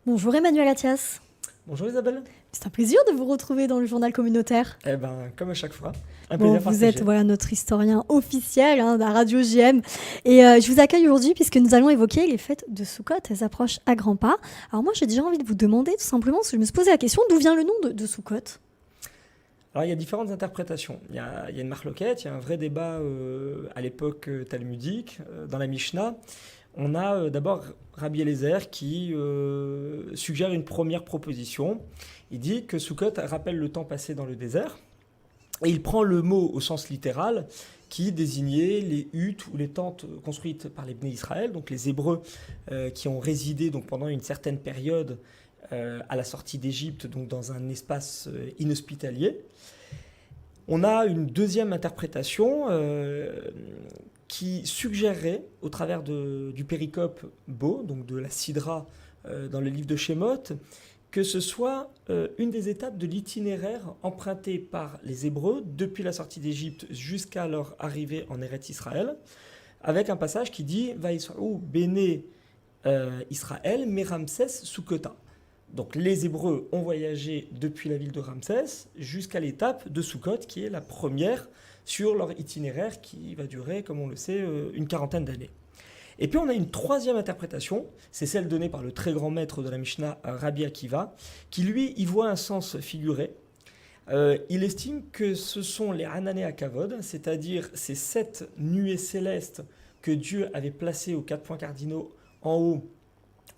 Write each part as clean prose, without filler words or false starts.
Bonjour Emmanuel Attias. Bonjour Isabelle. C'est un plaisir de vous retrouver dans le journal communautaire. Comme à chaque fois, un Bon, plaisir vous êtes partagé. notre historien officiel de la radio JM. Et je vous accueille aujourd'hui puisque nous allons évoquer les fêtes de Sukkot. Elles approchent à grands pas. Alors moi, j'ai déjà envie de vous demander tout simplement, parce que je me suis posé la question, d'où vient le nom de Sukkot? Alors il y a différentes interprétations. Il y a une marloquette, il y a un vrai débat à l'époque talmudique, dans la Mishnah. On a d'abord Rabbi Eliezer qui suggère une première proposition. Il dit que Sukkot rappelle le temps passé dans le désert. Et il prend le mot au sens littéral qui désignait les huttes ou les tentes construites par les Bnei Israël, donc les Hébreux qui ont résidé donc, pendant une certaine période à la sortie d'Égypte, donc dans un espace inhospitalier. On a une deuxième interprétation qui suggérerait, au travers du péricope Bo, donc de la Sidra dans le livre de Shemot, que ce soit une des étapes de l'itinéraire emprunté par les Hébreux depuis la sortie d'Égypte jusqu'à leur arrivée en Eretz Israël, avec un passage qui dit « Vaïsra'u bene Israël, me Ramsès Sukkota ». Donc les Hébreux ont voyagé depuis la ville de Ramsès jusqu'à l'étape de Sukkot, qui est la première sur leur itinéraire qui va durer, comme on le sait, une quarantaine d'années. Et puis on a une troisième interprétation, c'est celle donnée par le très grand maître de la Mishnah, Rabbi Akiva, qui lui y voit un sens figuré. Il estime que ce sont les Hanané Akavod, c'est-à-dire ces 7 nuées célestes que Dieu avait placées aux 4 points cardinaux en haut,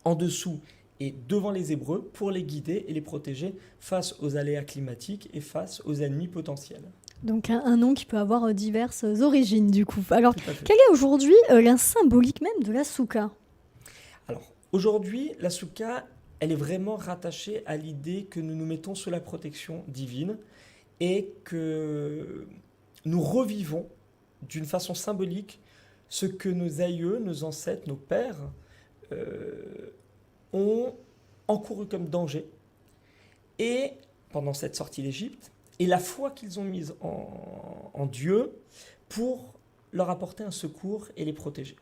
en dessous et devant les Hébreux pour les guider et les protéger face aux aléas climatiques et face aux ennemis potentiels. Donc un nom qui peut avoir diverses origines du coup. Alors, Tout à fait. quelle est aujourd'hui la symbolique même de la Souka? Alors, aujourd'hui, la Souka, elle est vraiment rattachée à l'idée que nous nous mettons sous la protection divine et que nous revivons d'une façon symbolique ce que nos aïeux, nos ancêtres, nos pères ont encouru comme danger et pendant cette sortie d'Égypte et la foi qu'ils ont mise en Dieu pour leur apporter un secours et les protéger.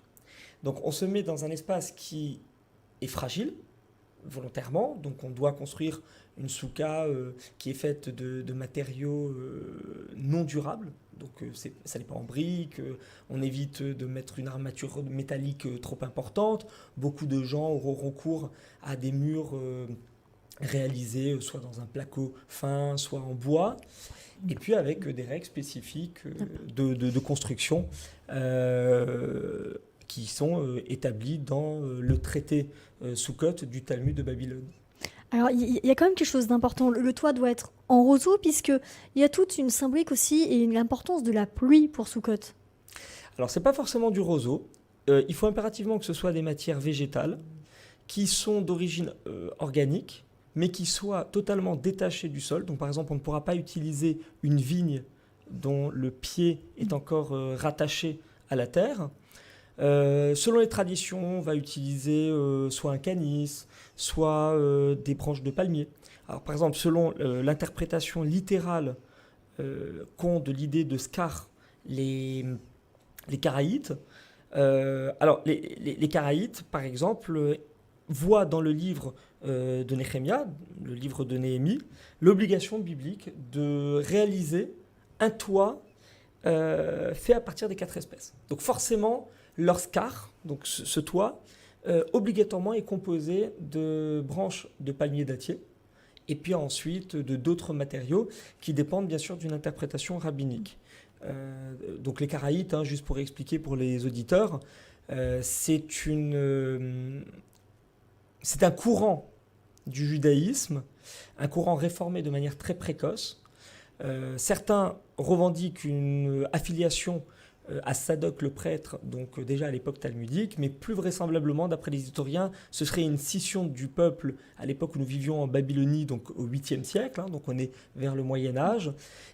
Donc on se met dans un espace qui est fragile, volontairement, donc on doit construire une souka qui est faite de matériaux non durables, donc ça n'est pas en briques, on évite de mettre une armature métallique trop importante, beaucoup de gens auront recours à des murs réalisés soit dans un placo fin, soit en bois, et puis avec des règles spécifiques de construction qui sont établies dans le traité Sukkot du Talmud de Babylone. Alors, il y a quand même quelque chose d'important. Le toit doit être en roseau, puisqu'il y a toute une symbolique aussi et l'importance de la pluie pour Sukkot. Alors, ce n'est pas forcément du roseau. Il faut impérativement que ce soit des matières végétales qui sont d'origine organique, mais qui soient totalement détachées du sol. Donc, par exemple, on ne pourra pas utiliser une vigne dont le pied est encore rattaché à la terre. Selon les traditions, on va utiliser soit un canis, soit des branches de palmier. Alors, par exemple, selon l'interprétation littérale qu'ont de l'idée de Scar les Karaïtes, les Karaïtes, par exemple, voient dans le livre de Néhémia, le livre de Néhémie, l'obligation biblique de réaliser un toit fait à partir des 4 espèces. Donc forcément, leur scar, donc ce toit, obligatoirement est composé de branches de palmier dattier et puis ensuite de d'autres matériaux qui dépendent bien sûr d'une interprétation rabbinique. Donc les Karaïtes, juste pour expliquer pour les auditeurs, c'est un courant du judaïsme, un courant réformé de manière très précoce. Certains revendiquent une affiliation à Sadoc le prêtre, donc déjà à l'époque talmudique, mais plus vraisemblablement, d'après les historiens, ce serait une scission du peuple à l'époque où nous vivions en Babylonie, donc au 8e siècle, donc on est vers le Moyen-Âge,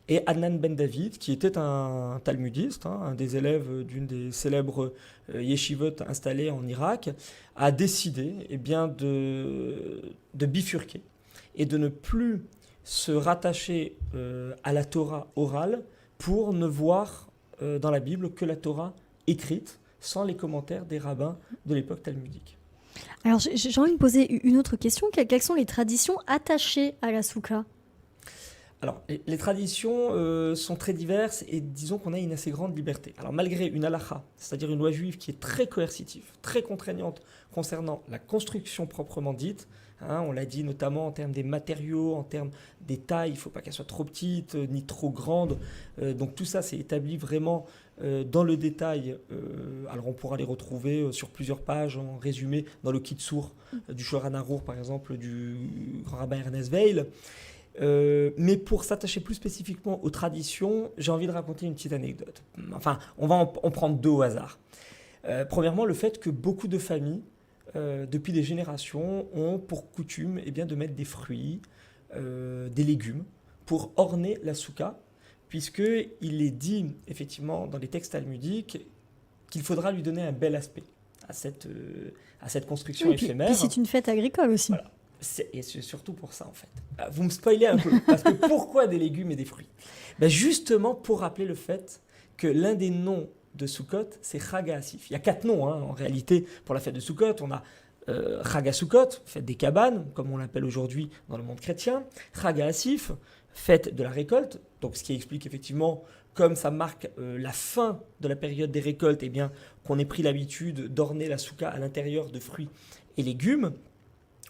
et Adnan ben David, qui était un talmudiste, un des élèves d'une des célèbres yeshivot installées en Irak, a décidé de bifurquer et de ne plus se rattacher à la Torah orale pour ne voir dans la Bible que la Torah écrite, sans les commentaires des rabbins de l'époque talmudique. Alors, j'ai envie de poser une autre question. Quelles sont les traditions attachées à la souka? Alors, les traditions sont très diverses et disons qu'on a une assez grande liberté. Alors, malgré une halakha, c'est-à-dire une loi juive qui est très coercitive, très contraignante concernant la construction proprement dite, hein, on l'a dit notamment en termes des matériaux, en termes des tailles, il ne faut pas qu'elle soit trop petite ni trop grande. Donc tout ça, c'est établi vraiment dans le détail. Alors on pourra les retrouver sur plusieurs pages en résumé dans le Kitsur du Shulchan Arour, par exemple, du grand rabbin Ernest Weil. Mais pour s'attacher plus spécifiquement aux traditions, j'ai envie de raconter une petite anecdote. Enfin, on va en prendre deux au hasard. Premièrement, le fait que beaucoup de familles, depuis des générations, ont pour coutume de mettre des fruits, des légumes, pour orner la souka, puisqu'il est dit, effectivement, dans les textes talmudiques, qu'il faudra lui donner un bel aspect à cette construction éphémère. Puis c'est une fête agricole aussi. Voilà. Et c'est surtout pour ça, en fait. Vous me spoilez un peu, parce que pourquoi des légumes et des fruits? Justement pour rappeler le fait que l'un des noms de Sukkot, c'est Chag HaAsif. Il y a 4 noms, en réalité, pour la fête de Sukkot. On a Chag HaSukkot, fête des cabanes, comme on l'appelle aujourd'hui dans le monde chrétien. Chag HaAsif, fête de la récolte. Donc, ce qui explique effectivement, comme ça marque la fin de la période des récoltes, qu'on ait pris l'habitude d'orner la souka à l'intérieur de fruits et légumes.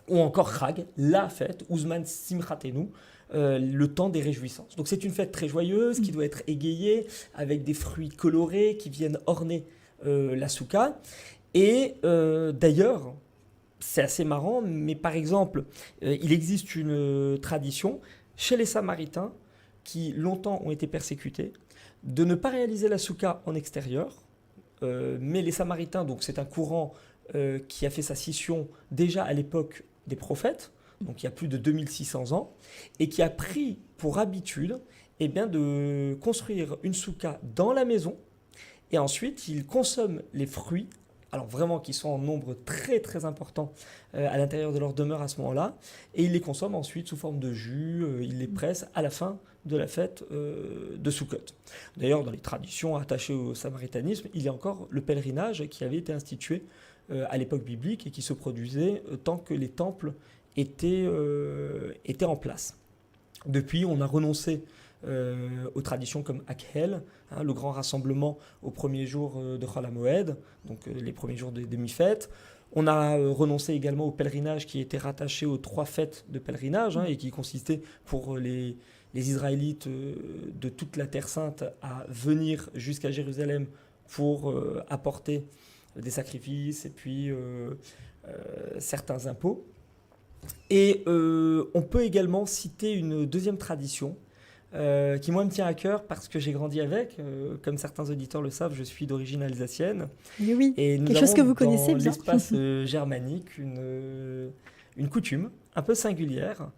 Ou encore Chag, la fête, Uzman Simchatenu, le temps des réjouissances. Donc c'est une fête très joyeuse qui doit être égayée avec des fruits colorés qui viennent orner la souka. Et d'ailleurs, c'est assez marrant, mais par exemple, il existe une tradition chez les Samaritains qui longtemps ont été persécutés de ne pas réaliser la souka en extérieur. Mais les Samaritains, donc c'est un courant qui a fait sa scission déjà à l'époque des prophètes, donc il y a plus de 2600 ans, et qui a pris pour habitude de construire une souka dans la maison, et ensuite ils consomment les fruits, alors vraiment qui sont en nombre très très important à l'intérieur de leur demeure à ce moment-là, et ils les consomment ensuite sous forme de jus, ils les pressent à la fin de la fête de Sukkot. D'ailleurs, dans les traditions attachées au samaritanisme, il y a encore le pèlerinage qui avait été institué à l'époque biblique et qui se produisait tant que les temples étaient en place. Depuis, on a renoncé aux traditions comme Akhel, le grand rassemblement au premier jour de Chol HaMoed, donc les premiers jours des demi-fêtes. On a renoncé également au pèlerinage qui était rattaché aux 3 fêtes de pèlerinage et qui consistait pour les Israélites de toute la Terre Sainte à venir jusqu'à Jérusalem pour apporter des sacrifices et puis certains impôts. Et on peut également citer une deuxième tradition qui moi me tient à cœur parce que j'ai grandi avec. Comme certains auditeurs le savent, je suis d'origine alsacienne. Mais oui, et nous quelque chose que vous connaissez dans bien. L'espace germanique, une coutume un peu singulière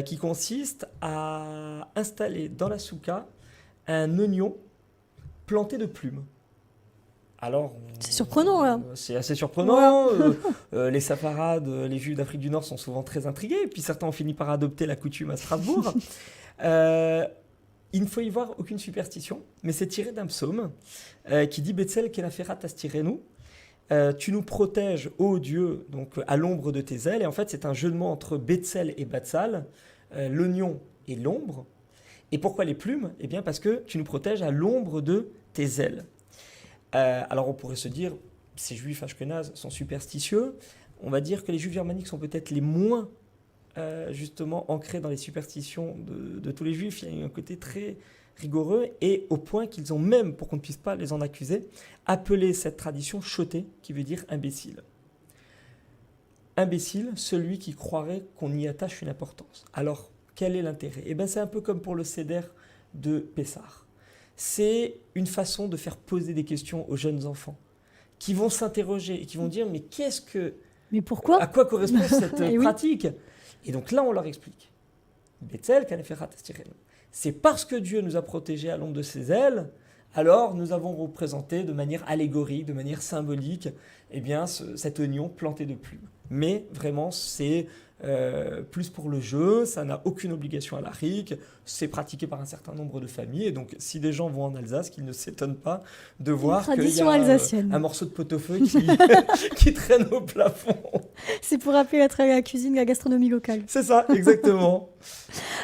qui consiste à installer dans la souka un oignon planté de plumes. Alors, c'est surprenant là. C'est assez surprenant. Les Safarades, les Juifs d'Afrique du Nord sont souvent très intrigués. Et puis certains ont fini par adopter la coutume à Strasbourg. Il ne faut y voir aucune superstition, mais c'est tiré d'un psaume qui dit Betzel kenaferat astirenu. Tu nous protèges, ô Dieu, donc à l'ombre de tes ailes. Et en fait, c'est un jeu de mots entre Betzel et Batsal, l'oignon et l'ombre. Et pourquoi les plumes? Parce que tu nous protèges à l'ombre de tes ailes. Alors on pourrait se dire, ces juifs ashkénazes sont superstitieux. On va dire que les juifs germaniques sont peut-être les moins justement ancrés dans les superstitions de tous les juifs. Il y a un côté très rigoureux et au point qu'ils ont même, pour qu'on ne puisse pas les en accuser, appelé cette tradition choté, qui veut dire imbécile. Imbécile, celui qui croirait qu'on y attache une importance. Alors, quel est l'intérêt? C'est un peu comme pour le Seder de Pessah. C'est une façon de faire poser des questions aux jeunes enfants qui vont s'interroger et qui vont dire mais pourquoi? À quoi correspond cette pratique? Et donc là, on leur explique. Betzel kenaferat astirenu. C'est parce que Dieu nous a protégés à l'ombre de ses ailes, alors nous avons représenté de manière allégorique, de manière symbolique, cet oignon planté de plumes. mais vraiment c'est plus pour le jeu, ça n'a aucune obligation à la RIC, c'est pratiqué par un certain nombre de familles, et donc si des gens vont en Alsace, qu'ils ne s'étonnent pas de voir qu'il y tradition a alsacienne. un morceau de pot-au-feu qui traîne au plafond. C'est pour rappeler la cuisine, la gastronomie locale. C'est ça, exactement.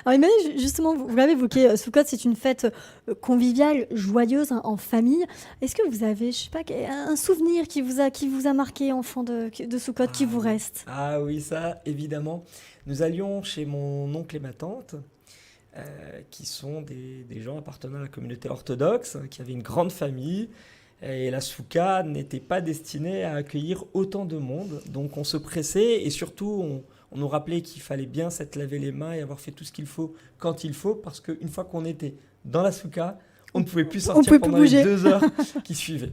Alors Emmanuel, justement, vous l'avez évoqué, Sukkot, c'est une fête conviviale, joyeuse, en famille. Est-ce que vous avez, je sais pas, un souvenir qui vous a marqué, enfant de Sukkot, qui vous reste? Ah oui, ça, évidemment. Nous allions chez mon oncle et ma tante, qui sont des gens appartenant à la communauté orthodoxe, qui avaient une grande famille. Et la souka n'était pas destinée à accueillir autant de monde. Donc on se pressait et surtout on nous rappelait qu'il fallait bien s'être lavé les mains et avoir fait tout ce qu'il faut quand il faut. Parce qu'une fois qu'on était dans la souka, on ne pouvait plus sortir pendant les 2 heures qui suivaient.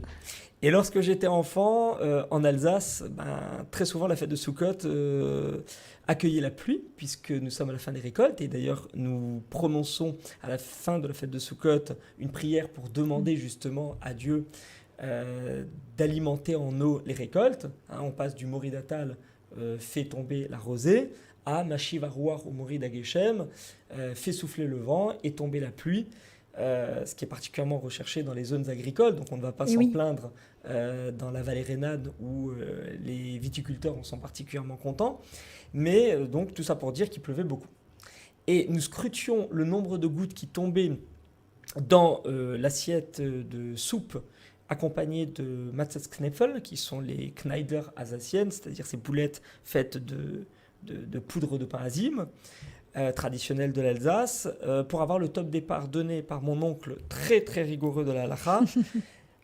Et lorsque j'étais enfant, en Alsace, très souvent la fête de Sukkot accueillait la pluie, puisque nous sommes à la fin des récoltes. Et d'ailleurs, nous prononçons à la fin de la fête de Sukkot une prière pour demander justement à Dieu d'alimenter en eau les récoltes. On passe du Moridatal, fait tomber la rosée, à Mashiv Aruach ou Morid Ageshem, fait souffler le vent et tomber la pluie. Ce qui est particulièrement recherché dans les zones agricoles, donc on ne va pas s'en plaindre dans la vallée rhénane où les viticulteurs en sont particulièrement contents, mais donc tout ça pour dire qu'il pleuvait beaucoup. Et nous scrutions le nombre de gouttes qui tombaient dans l'assiette de soupe accompagnées de Matzesknäpfel, qui sont les Kneider alsaciennes, c'est-à-dire ces boulettes faites de poudre de pain azime, traditionnel de l'Alsace, pour avoir le top départ donné par mon oncle très très rigoureux de la halakha.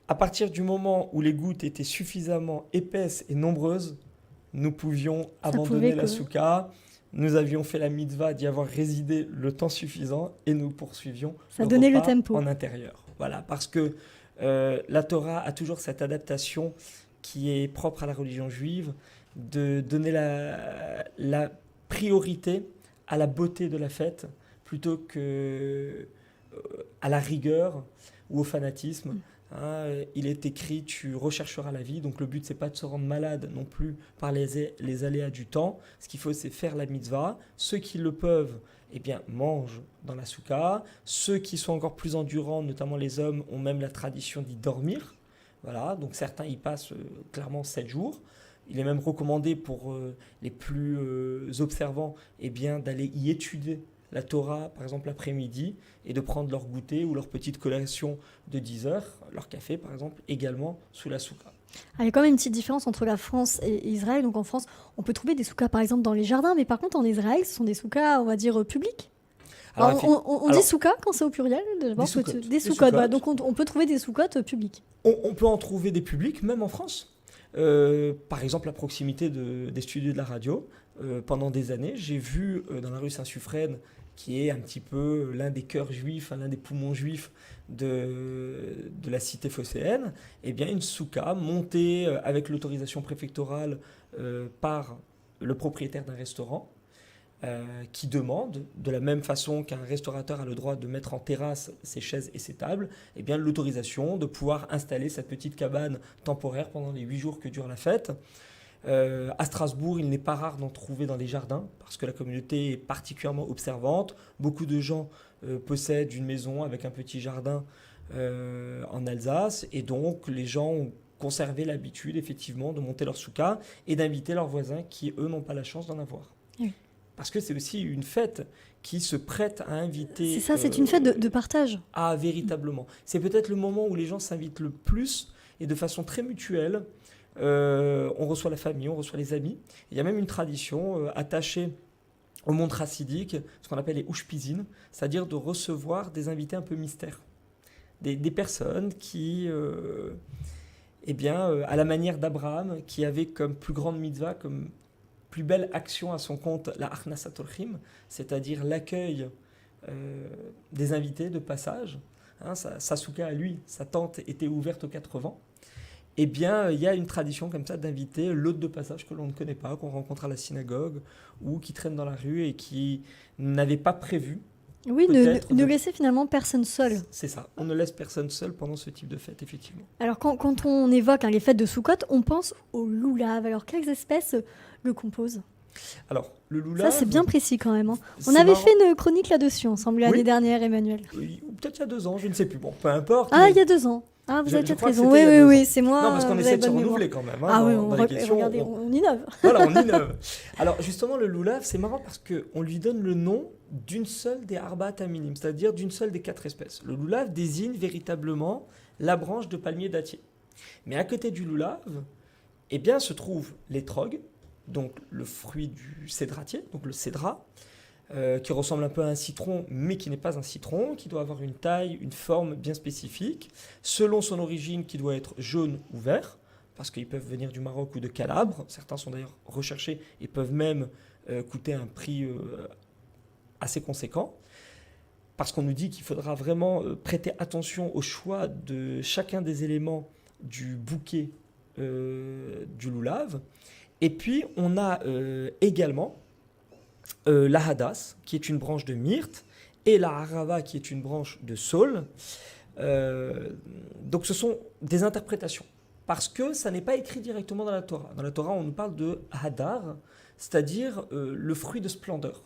À partir du moment où les gouttes étaient suffisamment épaisses et nombreuses, nous pouvions abandonner la souka. Nous avions fait la mitzvah d'y avoir résidé le temps suffisant et nous poursuivions le tempo en intérieur. Voilà, parce que la Torah a toujours cette adaptation qui est propre à la religion juive, de donner la priorité à la beauté de la fête plutôt que à la rigueur ou au fanatisme. Il est écrit, tu rechercheras la vie. Donc le but, c'est pas de se rendre malade non plus par les aléas du temps. Ce qu'il faut, c'est faire la mitzvah. Ceux qui le peuvent, eh bien, mangent dans la souka. Ceux qui sont encore plus endurants, notamment les hommes, ont même la tradition d'y dormir. Voilà, donc certains y passent clairement 7 jours. Il est même recommandé pour les plus observants d'aller y étudier la Torah, par exemple l'après-midi, et de prendre leur goûter ou leur petite collation de 10 heures, leur café par exemple, également sous la souka. Il y a quand même une petite différence entre la France et Israël. Donc en France, on peut trouver des soukas par exemple dans les jardins, mais par contre en Israël, ce sont des soukas, on va dire, publics. Alors, on dit souka quand c'est au pluriel? Des soukottes. Voilà. Donc on peut trouver des soukottes publiques. On peut en trouver des publics, même en France. Par exemple, à proximité des studios de la radio, pendant des années, j'ai vu dans la rue Saint-Suffren, qui est un petit peu l'un des cœurs juifs, l'un des poumons juifs de la cité phocéenne, une souka montée avec l'autorisation préfectorale par le propriétaire d'un restaurant, qui demande, de la même façon qu'un restaurateur a le droit de mettre en terrasse ses chaises et ses tables, l'autorisation de pouvoir installer cette petite cabane temporaire pendant les 8 jours que dure la fête. À Strasbourg, il n'est pas rare d'en trouver dans les jardins parce que la communauté est particulièrement observante. Beaucoup de gens possèdent une maison avec un petit jardin en Alsace et donc les gens ont conservé l'habitude effectivement de monter leur souka et d'inviter leurs voisins qui, eux, n'ont pas la chance d'en avoir. Oui. Parce que c'est aussi une fête qui se prête à inviter... C'est ça, c'est une fête de partage. Ah, véritablement. C'est peut-être le moment où les gens s'invitent le plus et de façon très mutuelle. On reçoit la famille, on reçoit les amis. Il y a même une tradition attachée au monde chassidique, ce qu'on appelle les ushpizin, c'est-à-dire de recevoir des invités un peu mystères. Des personnes qui, à la manière d'Abraham, qui avait comme plus grande mitzvah, comme plus belle action à son compte, la Achnasat Orchim, c'est-à-dire l'accueil des invités de passage. Sa souka à lui, sa tente était ouverte aux 4 vents. Il y a une tradition comme ça d'inviter l'hôte de passage que l'on ne connaît pas, qu'on rencontre à la synagogue ou qui traîne dans la rue et qui n'avait pas prévu Oui, peut-être ne laisser finalement personne seul. C'est ça, on ne laisse personne seul pendant ce type de fête, effectivement. Alors quand on évoque les fêtes de Soukhot, on pense au loulav. Alors quelles espèces le composent? Alors, le Ça, loulav, c'est bien précis quand même, hein. On c'est avait marrant. fait une chronique là-dessus ensemble l'année Oui. dernière, Emmanuel. Oui, ou peut-être il y a 2 ans, je ne sais plus. Bon, peu importe. Ah, mais il y a 2 ans. Ah, vous je avez peut-être crois que raison. c'était il y a 2 ans. Oui, c'est moi. Non, parce qu'on vous essaie avez de se bonne mémoire. renouveler quand même, hein, Ah oui, dans les questions. regardez, on innove. Voilà, on innove. Alors, justement, le loulav, c'est marrant parce qu'on lui donne le nom d'une seule des arbaat aminim, c'est-à-dire d'une seule des 4 espèces. Le loulav désigne véritablement la branche de palmier dattier. Mais à côté du loulav, eh bien, se trouve l'étrog, donc le fruit du cédratier, donc le cédrat, qui ressemble un peu à un citron, mais qui n'est pas un citron, qui doit avoir une taille, une forme bien spécifique, selon son origine, qui doit être jaune ou vert, parce qu'ils peuvent venir du Maroc ou de Calabre. Certains sont d'ailleurs recherchés et peuvent même coûter un prix assez conséquent, parce qu'on nous dit qu'il faudra vraiment prêter attention au choix de chacun des éléments du bouquet du loulav. Et puis, on a également la hadas, qui est une branche de myrte, et la harava, qui est une branche de saule. Donc, ce sont des interprétations, parce que ça n'est pas écrit directement dans la Torah. Dans la Torah, on nous parle de hadar, c'est-à-dire le fruit de splendeur.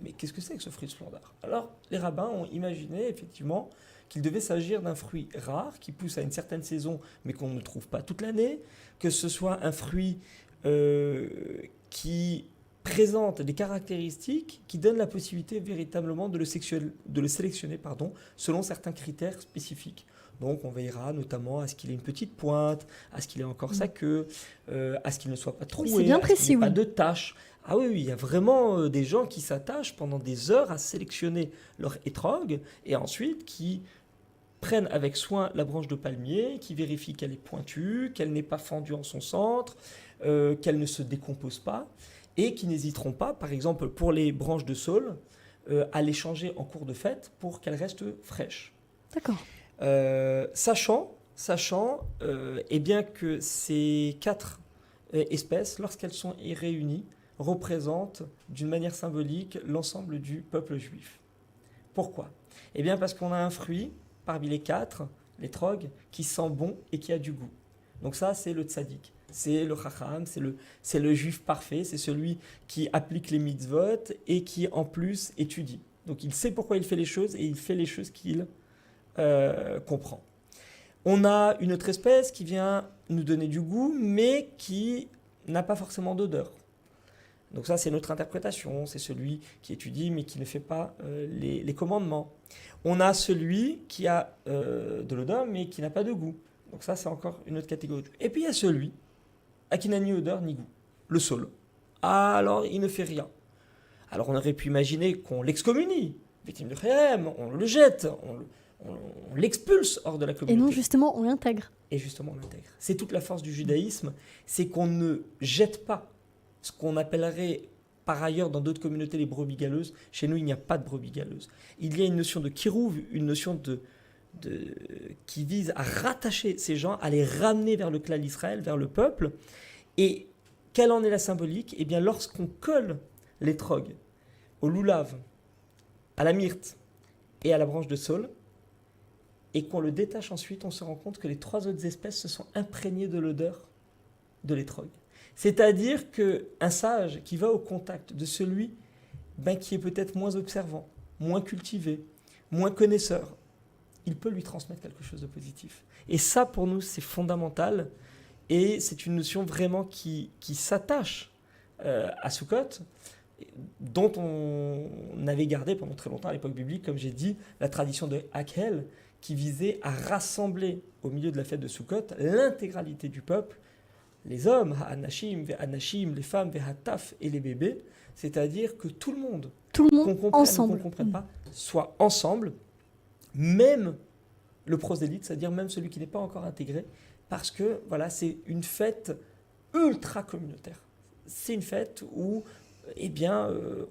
Mais qu'est-ce que c'est que ce fruit de splendeur? Alors, les rabbins ont imaginé effectivement qu'il devait s'agir d'un fruit rare qui pousse à une certaine saison, mais qu'on ne trouve pas toute l'année, que ce soit un fruit qui présente des caractéristiques qui donnent la possibilité véritablement de le sélectionner selon certains critères spécifiques. Donc on veillera notamment à ce qu'il ait une petite pointe, à ce qu'il ait encore sa queue, à ce qu'il ne soit pas troué, c'est bien à ce précis, qu'il n'ait pas oui. de taches. Ah oui, il y a vraiment des gens qui s'attachent pendant des heures à sélectionner leur étrog et ensuite qui prennent avec soin la branche de palmier, qui vérifient qu'elle est pointue, qu'elle n'est pas fendue en son centre, qu'elle ne se décompose pas, et qui n'hésiteront pas, par exemple pour les branches de saule, à les changer en cours de fête pour qu'elles restent fraîches. D'accord. Sachant eh bien que ces 4 espèces, lorsqu'elles sont réunies, représentent d'une manière symbolique l'ensemble du peuple juif. Pourquoi? Eh bien parce qu'on a un fruit parmi les 4, l'étrog, qui sent bon et qui a du goût. Donc ça, c'est le tzaddik, c'est le chacham, c'est le juif parfait, c'est celui qui applique les mitzvot et qui en plus étudie. Donc il sait pourquoi il fait les choses et il fait les choses qu'il comprend. On a une autre espèce qui vient nous donner du goût, mais qui n'a pas forcément d'odeur. Donc ça, c'est notre interprétation, c'est celui qui étudie, mais qui ne fait pas les commandements. On a celui qui a de l'odeur, mais qui n'a pas de goût. Donc ça, c'est encore une autre catégorie. Et puis il y a celui qui n'a ni odeur ni goût, le saule. Ah, alors il ne fait rien. Alors on aurait pu imaginer qu'on l'excommunie, victime de Kherem, on le jette, on l'expulse hors de la communauté. Et non, justement, on l'intègre. Et justement, on l'intègre. C'est toute la force du judaïsme, c'est qu'on ne jette pas ce qu'on appellerait par ailleurs dans d'autres communautés les brebis galeuses. Chez nous, il n'y a pas de brebis galeuses. Il y a une notion de kirouv, une notion qui vise à rattacher ces gens, à les ramener vers le clan d'Israël, vers le peuple. Et quelle en est la symbolique? Eh bien, lorsqu'on colle l'étrog au loulav, à la myrte et à la branche de saule, et qu'on le détache ensuite, on se rend compte que les 3 autres espèces se sont imprégnées de l'odeur de l'étrog. C'est-à-dire qu'un sage qui va au contact de celui qui est peut-être moins observant, moins cultivé, moins connaisseur, il peut lui transmettre quelque chose de positif. Et ça, pour nous, c'est fondamental. Et c'est une notion vraiment qui s'attache à Sukkot, dont on avait gardé pendant très longtemps à l'époque biblique, comme j'ai dit, la tradition de Hakhel, qui visait à rassembler au milieu de la fête de Sukkot l'intégralité du peuple, les hommes, anashim, les femmes, hataf et les bébés, c'est-à-dire que tout le monde, qu'on comprenne ensemble, ou qu'on ne comprenne pas, soit ensemble, même le prosélyte, c'est-à-dire même celui qui n'est pas encore intégré, parce que voilà, c'est une fête ultra communautaire. C'est une fête où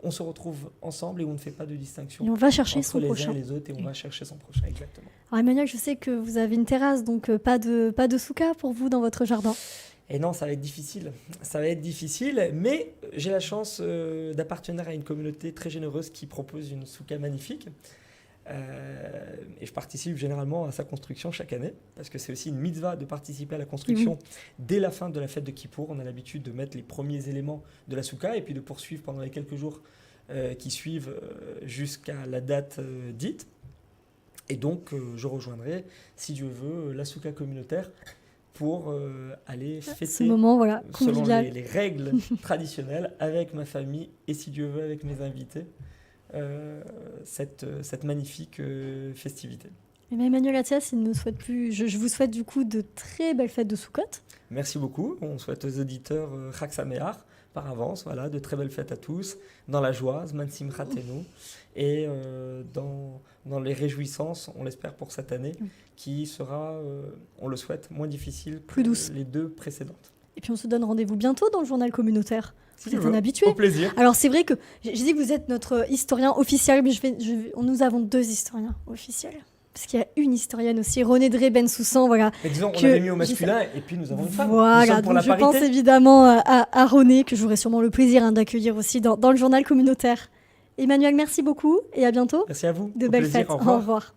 on se retrouve ensemble et on ne fait pas de distinction. Et on va chercher entre son les prochain. uns et les autres et on va chercher son prochain, exactement. Alors Emmanuel, je sais que vous avez une terrasse, donc pas de souka pour vous dans votre jardin. Et non, ça va être difficile. Ça va être difficile, mais j'ai la chance d'appartenir à une communauté très généreuse qui propose une souka magnifique. Et je participe généralement à sa construction chaque année, parce que c'est aussi une mitzvah de participer à la construction dès la fin de la fête de Kippour. On a l'habitude de mettre les premiers éléments de la souka et puis de poursuivre pendant les quelques jours qui suivent jusqu'à la date dite. Et donc, je rejoindrai, si Dieu veut, la souka communautaire pour aller fêter Ce moment, voilà, selon convivial. les règles traditionnelles avec ma famille et, si Dieu veut, avec mes invités. Cette magnifique festivité. Et bien, Emmanuel Attias, il ne me souhaite plus. Je vous souhaite du coup de très belles fêtes de Sukkot. Merci beaucoup. On souhaite aux auditeurs Chag Sameach par avance. Voilà, de très belles fêtes à tous, dans la joie, Zman Simchatenu, et dans les réjouissances, on l'espère pour cette année, qui sera, on le souhaite, moins difficile que Plus douce. les deux précédentes. Et puis on se donne rendez-vous bientôt dans le journal communautaire. Si Vous tu êtes veux, un habitué. au plaisir. Alors c'est vrai que j'ai dit que vous êtes notre historien officiel, mais nous avons 2 historiens officiels. Parce qu'il y a une historienne aussi, Renée Drey Bensoussan, voilà. Mais disons, on que avait mis au masculin et puis nous avons une femme. Nous Voilà, sommes pour donc la je parité. pense évidemment à Renée, que j'aurai sûrement le plaisir d'accueillir aussi dans le journal communautaire. Emmanuel, merci beaucoup et à bientôt. Merci à vous. De Au belles plaisir. fêtes. Au revoir. Au revoir.